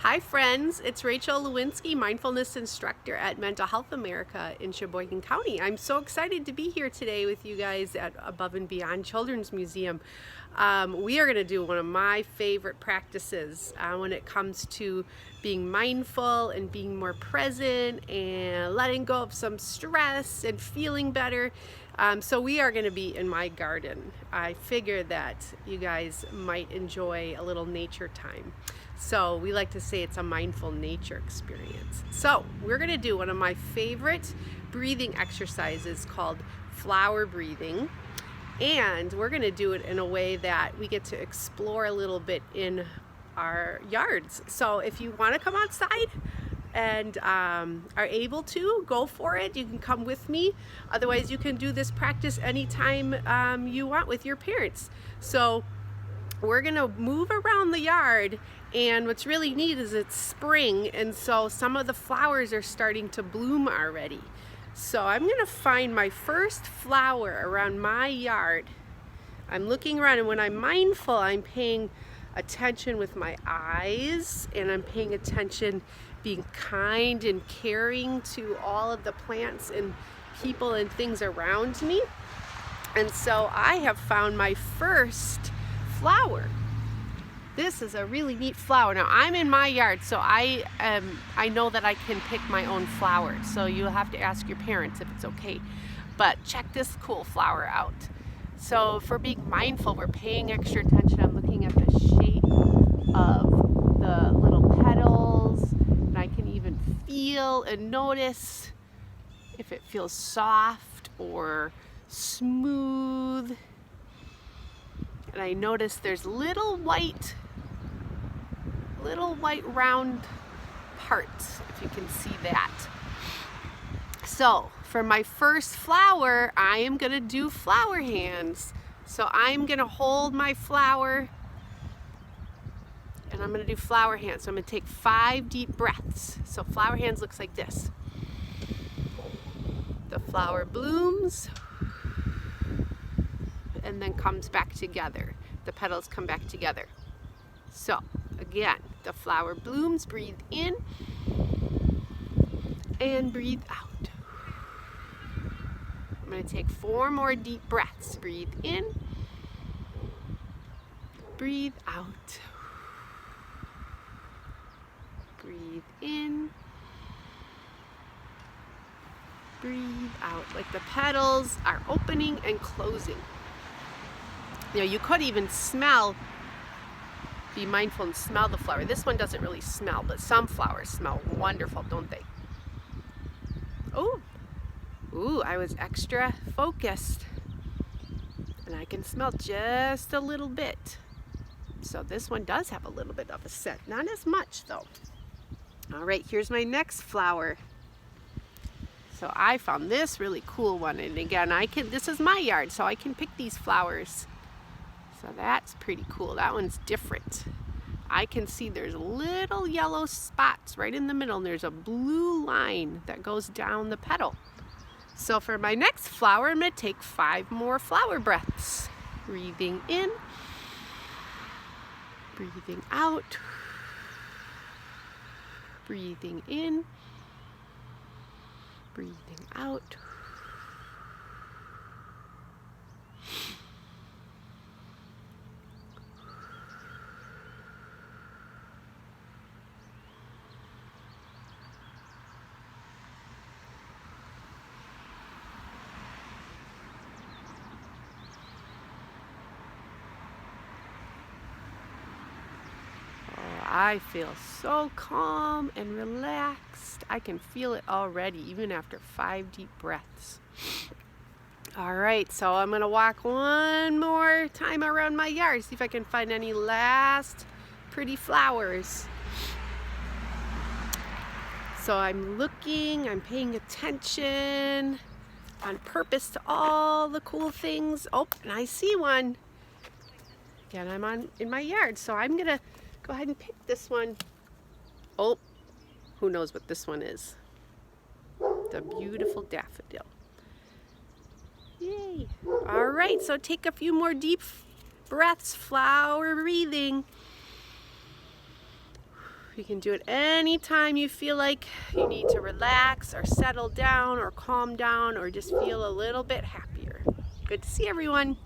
Hi friends, it's Rachael Lewinski, Mindfulness Instructor at Mental Health America in Sheboygan County. I'm so excited to be here today with you guys at Above and Beyond Children's Museum. We are going to do one of my favorite practices when it comes to being mindful and being more present and letting go of some stress and feeling better. So we are going to be in my garden. I figured that you guys might enjoy a little nature time. So we like to say it's a mindful nature experience. So we're going to do one of my favorite breathing exercises called flower breathing. And we're going to do it in a way that we get to explore a little bit in our yards. So if you want to come outside and are able to, go for it. You can come with me. Otherwise, you can do this practice anytime you want with your parents. So we're going to move around the yard, and what's really neat is it's spring, and so some of the flowers are starting to bloom already. So I'm going to find my first flower around my yard. I'm looking around, and when I'm mindful, I'm paying attention with my eyes, and I'm paying attention being kind and caring to all of the plants and people and things around me. And so I have found my first flower. This is a really neat flower. Now I'm in my yard, so I know that I can pick my own flowers. So you'll have to ask your parents if it's okay. But check this cool flower out. So for being mindful, we're paying extra attention. I'm looking at the shape of the little petals, and I can even feel and notice if it feels soft or smooth. And I notice there's little white round parts, if you can see that. So for my first flower, I am going to do flower hands. So I'm going to hold my flower and I'm going to do flower hands. So I'm going to take 5 deep breaths. So flower hands looks like this. The flower blooms and then comes back together. The petals come back together. So again, the flower blooms, breathe in and breathe out. I'm going to take 4 more deep breaths. Breathe in, breathe out. Breathe in, breathe out. Like the petals are opening and closing. You know, you could even be mindful and smell the flower. This one doesn't really smell, but some flowers smell wonderful, don't they? Ooh, I was extra focused. And I can smell just a little bit. So this one does have a little bit of a scent. Not as much though. All right, here's my next flower. So I found this really cool one. And again, this is my yard, so I can pick these flowers. So that's pretty cool. That one's different. I can see there's little yellow spots right in the middle, and there's a blue line that goes down the petal. So for my next flower, I'm going to take 5 more flower breaths. Breathing in, breathing out, breathing in, breathing out. I feel so calm and relaxed. I can feel it already, even after 5 deep breaths. All right, so I'm gonna walk one more time around my yard, see if I can find any last pretty flowers. So I'm looking, I'm paying attention on purpose to all the cool things. Oh, and I see one. Again, I'm in my yard, so I'm gonna go ahead and pick this one. Oh, who knows what this one is? The beautiful daffodil. Yay. All right, so take a few more deep breaths, flower breathing. You can do it anytime you feel like you need to relax or settle down or calm down or just feel a little bit happier. Good to see everyone.